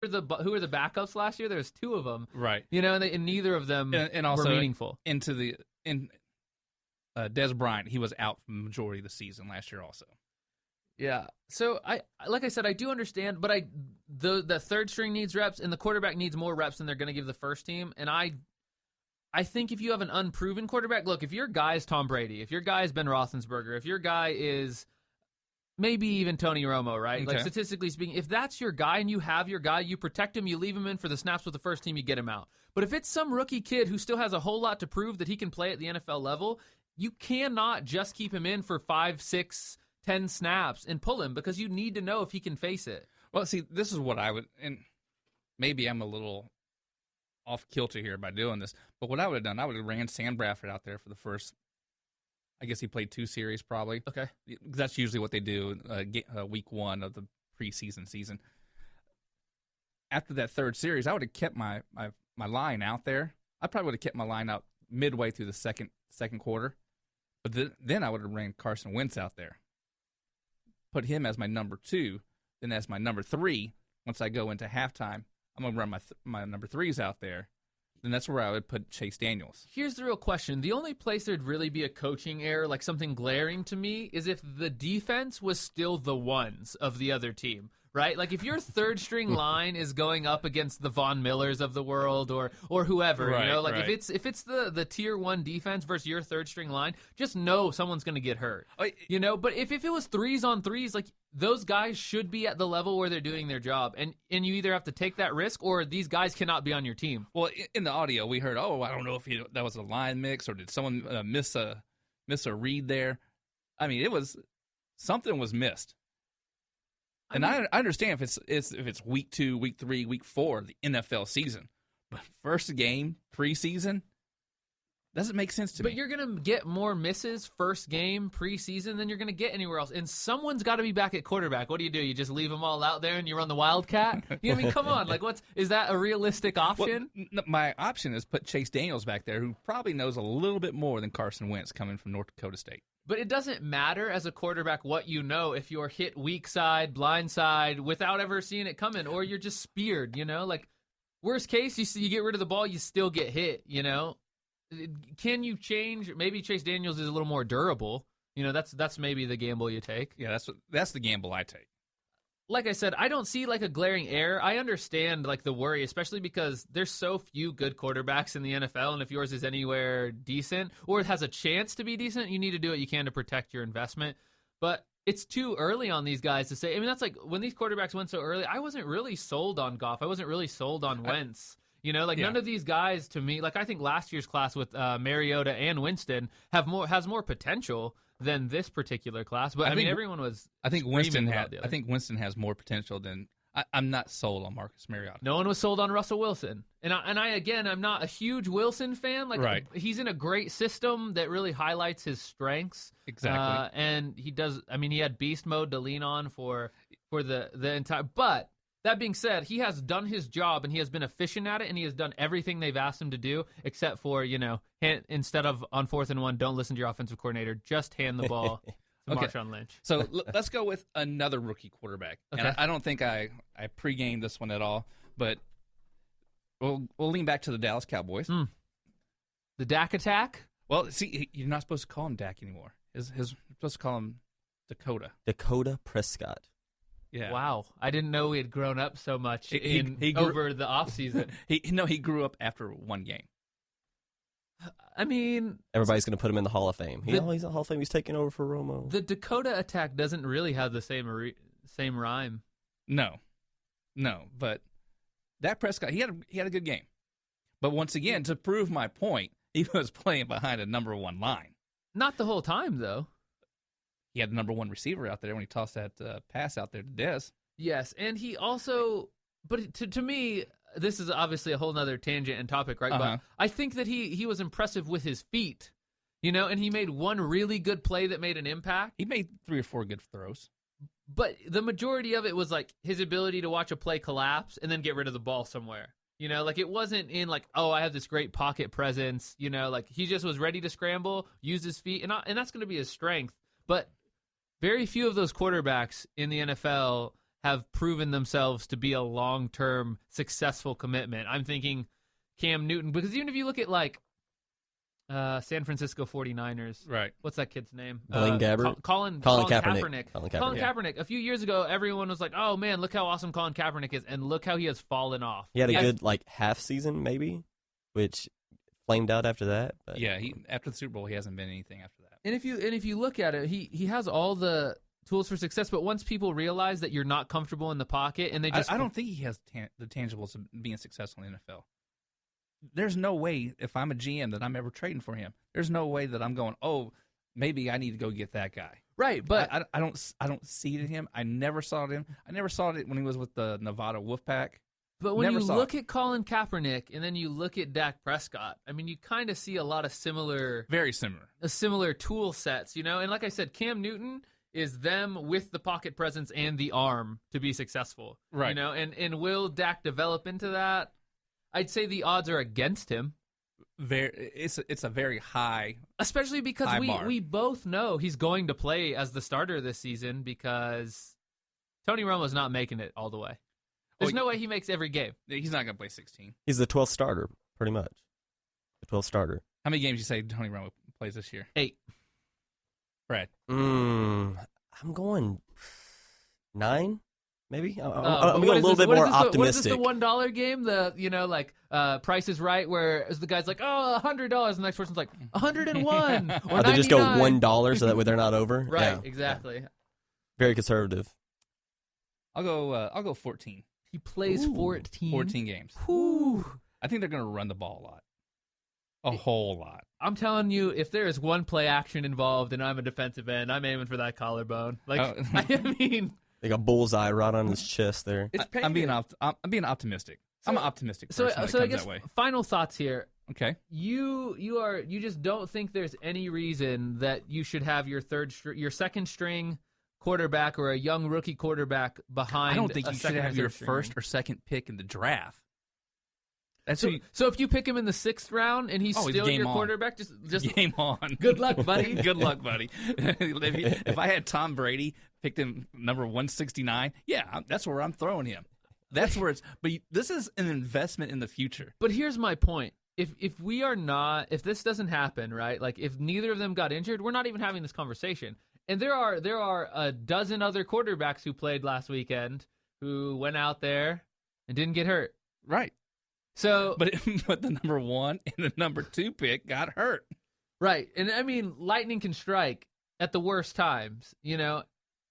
who were the backups last year? There was two of them, right? And neither of them and also were meaningful. Des Bryant, he was out for the majority of the season last year also. Yeah. So like I said, I do understand, but the third string needs reps, and the quarterback needs more reps than they're going to give the first team. And I think if you have an unproven quarterback, look, if your guy is Tom Brady, if your guy is Ben Roethlisberger, if your guy is maybe even Tony Romo, right? Okay. Like statistically speaking, if that's your guy and you have your guy, you protect him, you leave him in for the snaps with the first team, you get him out. But if it's some rookie kid who still has a whole lot to prove that he can play at the NFL level, you cannot just keep him in for 5, 6, 10 snaps and pull him, because you need to know if he can face it. Well, see, this is what I would, and maybe I'm a little off kilter here by doing this, but what I would have done, I would have ran Sam Bradford out there for the first, I guess he played 2 series probably. Okay. That's usually what they do week 1 of the preseason season. After that third series, I would have kept my line out there. I probably would have kept my line out midway through the second quarter. But then I would have ran Carson Wentz out there. Put him as my number 2, then as my number 3. Once I go into halftime, I'm going to run my number 3s out there. Then that's where I would put Chase Daniels. Here's the real question. The only place there'd really be a coaching error, like something glaring to me, is if the defense was still the ones of the other team. Right? Like if your third string line is going up against the Von Millers of the world or whoever, right, like right. if it's the tier 1 defense versus your third string line, just know someone's going to get hurt. But if it was 3s on 3s, like those guys should be at the level where they're doing their job, and you either have to take that risk or these guys cannot be on your team. Well, in the audio we heard, I don't know if that was a line mix or did someone miss a read there. I mean, something was missed. And I understand if it's week 2, week 3, week 4 of the NFL season, but first game preseason doesn't make sense to me. But you're gonna get more misses first game preseason than you're gonna get anywhere else, and someone's got to be back at quarterback. What do? You just leave them all out there and you run the Wildcat? I mean, come on, like is that a realistic option? Well, my option is put Chase Daniels back there, who probably knows a little bit more than Carson Wentz coming from North Dakota State. But it doesn't matter as a quarterback what you know if you're hit weak side, blind side, without ever seeing it coming, or you're just speared, Like, worst case, you get rid of the ball, you still get hit, Can you change? Maybe Chase Daniels is a little more durable. That's maybe the gamble you take. Yeah, that's the gamble I take. Like I said, I don't see like a glaring error. I understand like the worry, especially because there's so few good quarterbacks in the NFL, and if yours is anywhere decent or it has a chance to be decent, you need to do what you can to protect your investment. But it's too early on these guys to say. I mean, that's like when these quarterbacks went so early, I wasn't really sold on Goff. I wasn't really sold on Wentz. None of these guys to me, like I think last year's class with Mariota and Winston has more potential than this particular class. But I mean, everyone was. I think Winston has more potential than. I'm not sold on Marcus Mariota. No one was sold on Russell Wilson, and I'm not a huge Wilson fan. Like, right. He's in a great system that really highlights his strengths. Exactly, and he does. I mean, he had beast mode to lean on for the entire. But that being said, he has done his job, and he has been efficient at it, and he has done everything they've asked him to do, except for, instead of on 4th and 1, don't listen to your offensive coordinator, just hand the ball to Marshawn Lynch. So let's go with another rookie quarterback. Okay. And I don't think I pre-gamed this one at all, but we'll lean back to the Dallas Cowboys. The Dak attack? Well, see, you're not supposed to call him Dak anymore. You're supposed to call him Dakota. Dakota Prescott. Yeah. Wow. I didn't know we had grown up so much over the offseason. He grew up after one game. I mean, everybody's going to put him in the Hall of Fame. He's in the Hall of Fame. He's taking over for Romo. The Dakota attack doesn't really have the same rhyme. No, but Dak Prescott, he had a good game. But once again, to prove my point, he was playing behind a number 1 line. Not the whole time, though. He had the number 1 receiver out there when he tossed that pass out there to Dez. Yes, and he also, but to me, this is obviously a whole nother tangent and topic, right? Uh-huh. But I think that he was impressive with his feet, and he made one really good play that made an impact. He made 3 or 4 good throws. But the majority of it was like his ability to watch a play collapse and then get rid of the ball somewhere. Like it wasn't in like, oh, I have this great pocket presence, like he just was ready to scramble, use his feet, and that's going to be his strength. But very few of those quarterbacks in the NFL have proven themselves to be a long-term successful commitment. I'm thinking Cam Newton, because even if you look at like San Francisco 49ers, Right. what's that kid's name? Blaine Gabbert? Colin Kaepernick. Colin Kaepernick. A few years ago, everyone was like, "Oh man, look how awesome Colin Kaepernick is," and look how he has fallen off. He had a good half season maybe, which flamed out after that. But. Yeah, after the Super Bowl, he hasn't been anything after that. And if you look at it, he has all the tools for success. But once people realize that you're not comfortable in the pocket, and they just I don't think he has the tangibles of being successful in the NFL. There's no way, if I'm a GM, that I'm ever trading for him. There's no way that I'm going, oh, maybe I need to go get that guy. Right, but I don't see it in him. I never saw it in him. I never saw it when he was with the Nevada Wolfpack. But when you look at Colin Kaepernick and then you look at Dak Prescott, I mean, you kind of see a lot of very similar tool sets, you know? And like I said, Cam Newton is them with the pocket presence and the arm to be successful. Right. You know, and will Dak develop into that? I'd say the odds are against him. It's a very high, especially because we both know he's going to play as the starter this season because Tony Romo's not making it all the way. There's no way he makes every game. He's not going to play 16. He's the 12th starter, pretty much. The 12th starter. How many games do you say Tony Romo plays this year? 8. Brad? I'm going 9. Maybe I'm going a little bit more optimistic. What is this, the $1 game? Price is Right, where the guy's like, oh, $100, and the next person's like, 101 or 99. They just go $1 so that way they're not over. Right, yeah. exactly. Yeah. Very conservative. I'll go 14. He plays 14. 14 games. Ooh. I think they're going to run the ball a lot. A whole lot. I'm telling you, if there is one play action involved and I'm a defensive end, I'm aiming for that collarbone. I mean. Like a bullseye right on his chest there. I'm being optimistic. I'm an optimistic person. So I guess final thoughts here. Okay. You just don't think there's any reason that you should have your second string quarterback or a young rookie quarterback behind. I don't think you should have your first or second pick in the draft. So if you pick him in the 6th round and he's still your quarterback, just game on. Good luck, buddy. Good luck, buddy. If I had Tom Brady, picked him number 169, yeah, that's where I'm throwing him. That's where it's. But this is an investment in the future. But here's my point: if this doesn't happen, right? Like if neither of them got injured, we're not even having this conversation. And there are a dozen other quarterbacks who played last weekend who went out there and didn't get hurt. Right. So, but the number 1 and the number 2 pick got hurt. Right. And I mean, lightning can strike at the worst times, you know.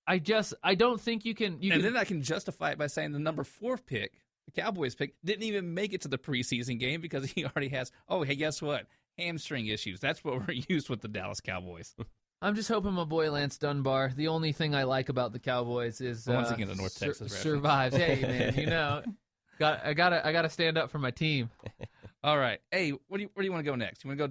I don't think you can. Then I can justify it by saying the number 4 pick, the Cowboys pick, didn't even make it to the preseason game because he already has, hey, guess what? Hamstring issues. That's what we're used with the Dallas Cowboys. I'm just hoping my boy Lance Dunbar, the only thing I like about the Cowboys is once again, the North Texas survives. Hey, man, you know. I gotta stand up for my team. All right. Hey, where do you want to go next? You want to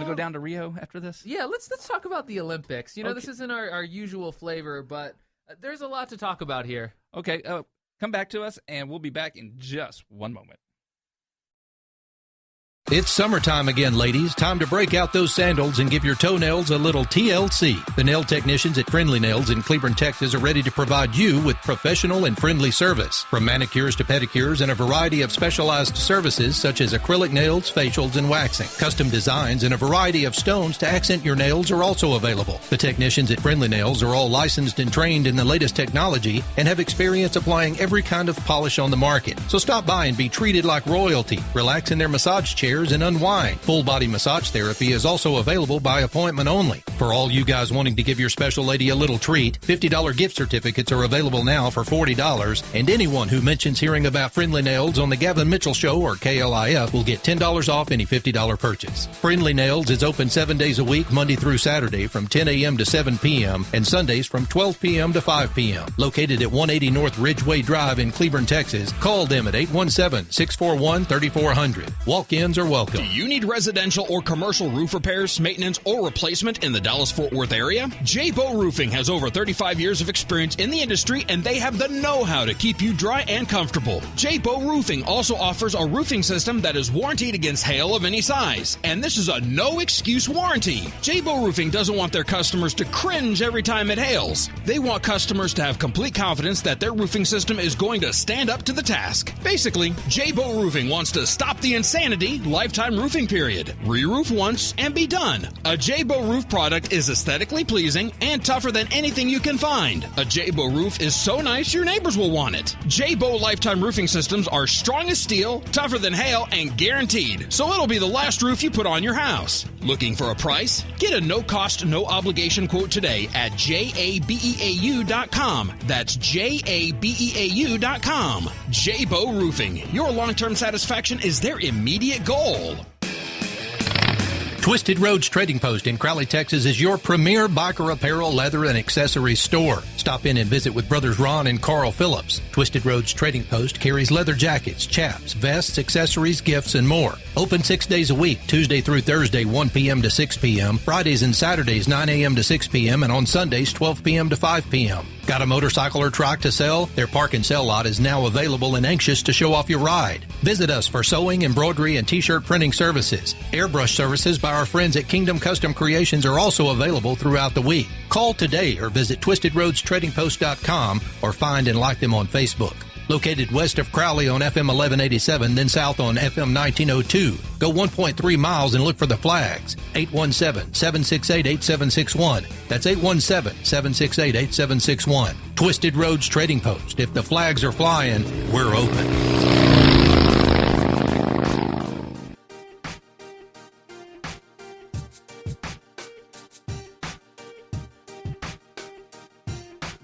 go down to Rio after this? Yeah, let's talk about the Olympics. You know, This isn't our usual flavor, but there's a lot to talk about here. Okay, come back to us, and we'll be back in just one moment. It's summertime again, ladies. Time to break out those sandals and give your toenails a little TLC. The nail technicians at Friendly Nails in Cleburne, Texas are ready to provide you with professional and friendly service. From manicures to pedicures and a variety of specialized services such as acrylic nails, facials, and waxing. Custom designs and a variety of stones to accent your nails are also available. The technicians at Friendly Nails are all licensed and trained in the latest technology and have experience applying every kind of polish on the market. So stop by and be treated like royalty. Relax in their massage chairs and unwind. Full body massage therapy is also available by appointment only. For all you guys wanting to give your special lady a little treat, $50 gift certificates are available now for $40, and anyone who mentions hearing about Friendly Nails on the Gavin Mitchell Show or KLIF will get $10 off any $50 purchase. Friendly Nails is open 7 days a week, Monday through Saturday from 10 a.m. to 7 p.m. and Sundays from 12 p.m. to 5 p.m. Located at 180 North Ridgeway Drive in Cleburne, Texas. Call them at 817-641-3400. Walk-ins or welcome. Do you need residential or commercial roof repairs, maintenance, or replacement in the Dallas-Fort Worth area? J-Bow Roofing has over 35 years of experience in the industry, and they have the know-how to keep you dry and comfortable. J-Bow Roofing also offers a roofing system that is warranted against hail of any size, and this is a no-excuse warranty. J-Bow Roofing doesn't want their customers to cringe every time it hails. They want customers to have complete confidence that their roofing system is going to stand up to the task. Basically, J-Bow Roofing wants to stop the insanity lifetime roofing period. Re-roof once and be done. A J-Bow roof product is aesthetically pleasing and tougher than anything you can find. A J-Bow roof is so nice your neighbors will want it. J-Bow lifetime roofing systems are strong as steel, tougher than hail, and guaranteed. So it'll be the last roof you put on your house. Looking for a price? Get a no-cost, no-obligation quote today at jabeau.com. That's jabeau.com. J-Bow Roofing. Your long-term satisfaction is their immediate goal. Twisted Roads Trading Post in Crowley, Texas is your premier biker apparel, leather, and accessories store. Stop in and visit with brothers Ron and Carl Phillips. Twisted Roads Trading Post carries leather jackets, chaps, vests, accessories, gifts, and more. Open 6 days a week, Tuesday through Thursday, 1 p.m. to 6 p.m., Fridays and Saturdays, 9 a.m. to 6 p.m., and on Sundays, 12 p.m. to 5 p.m. Got a motorcycle or truck to sell? Their park and sell lot is now available and anxious to show off your ride. Visit us for sewing, embroidery, and t-shirt printing services. Airbrush services by our friends at Kingdom Custom Creations are also available throughout the week. Call today or visit twistedroadstradingpost.com or find and like them on Facebook. Located west of Crowley on FM 1187, then south on FM 1902. Go 1.3 miles and look for the flags. 817-768-8761. That's 817-768-8761. Twisted Roads Trading Post. If the flags are flying, we're open.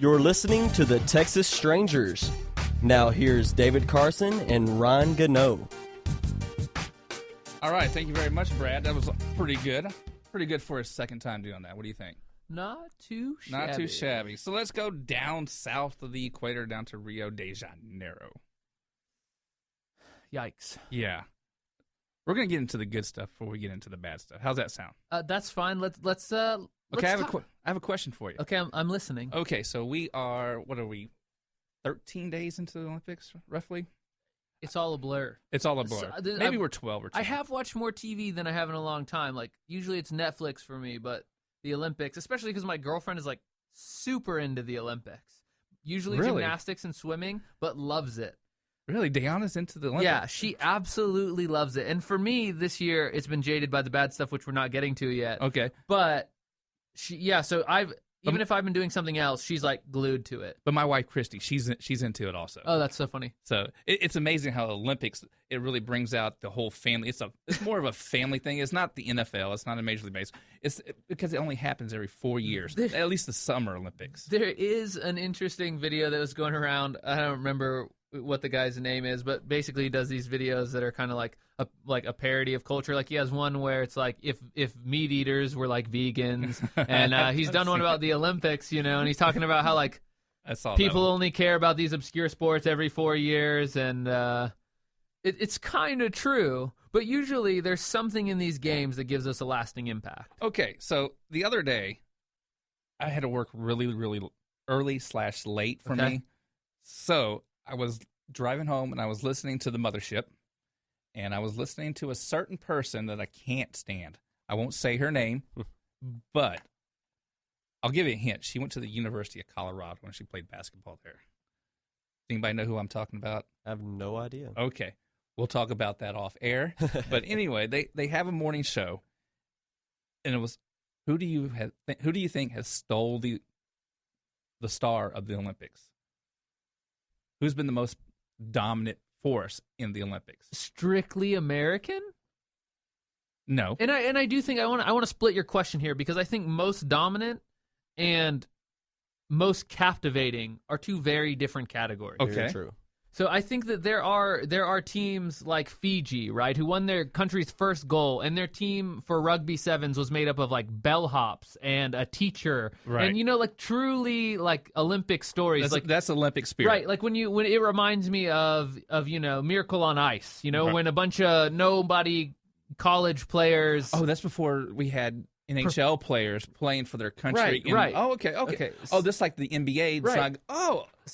You're listening to the Texas Strangers. Now here's David Carson and Ron Gano. All right, thank you very much, Brad. That was pretty good. Pretty good for a second time doing that. What do you think? Not too shabby. Not too shabby. So let's go down south of the equator, down to Rio de Janeiro. Yikes. Yeah. We're going to get into the good stuff before we get into the bad stuff. How's that sound? That's fine. Let's Okay, I have a question for you. Okay, I'm listening. Okay, so we are, 13 days into the Olympics, roughly? It's all a blur. It's all a blur. So, maybe we're 12 or 10. I have watched more TV than I have in a long time. Like, usually it's Netflix for me, but the Olympics, especially because my girlfriend is, like, super into the Olympics. Usually gymnastics and swimming, but loves it. Really? Diana's into the Olympics? Yeah, she absolutely loves it. And for me, this year, it's been jaded by the bad stuff, which we're not getting to yet. Okay. But, so even if I've been doing something else, she's like glued to it. But my wife, Christy, she's into it also. Oh, that's so funny. So it's amazing how Olympics, it really brings out the whole family. It's more of a family thing. It's not the NFL. It's not a Major League Baseball. It's because it only happens every 4 years, at least the Summer Olympics. There is an interesting video that was going around. I don't remember what the guy's name is, but basically he does these videos that are kind of like a parody of culture. Like he has one where it's like if meat eaters were like vegans, and he's done one about the Olympics, and he's talking about how like people only care about these obscure sports every 4 years, and it's kind of true. But usually there's something in these games that gives us a lasting impact. Okay, so the other day I had to work really, really early/late for me, so I was driving home and I was listening to the Mothership, and I was listening to a certain person that I can't stand. I won't say her name, but I'll give you a hint. She went to the University of Colorado when she played basketball there. Anybody know who I'm talking about? I have no idea. Okay. We'll talk about that off air. But anyway, they have a morning show, and it was, who do you think has stole the star of the Olympics? Who's been the most dominant force in the Olympics? Strictly American? No. And I do think I want to split your question here, because I think most dominant and most captivating are two very different categories. Okay. Very true. So I think that there are teams like Fiji, right, who won their country's first goal, and their team for rugby sevens was made up of like bellhops and a teacher, right? And like truly like Olympic stories. That's Olympic spirit, right? Like when it reminds me of Miracle on Ice, right, when a bunch of nobody college players. Oh, that's before we had NHL players playing for their country. Right. Oh, okay. Oh, this like the NBA. Right.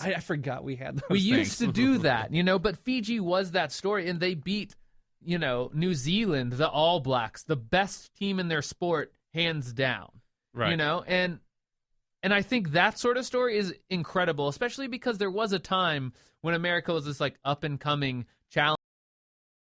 I forgot we had those We things. used to do that, but Fiji was that story, and they beat, New Zealand, the All Blacks, the best team in their sport, hands down. Right. And I think that sort of story is incredible, especially because there was a time when America was this like up and coming challenge.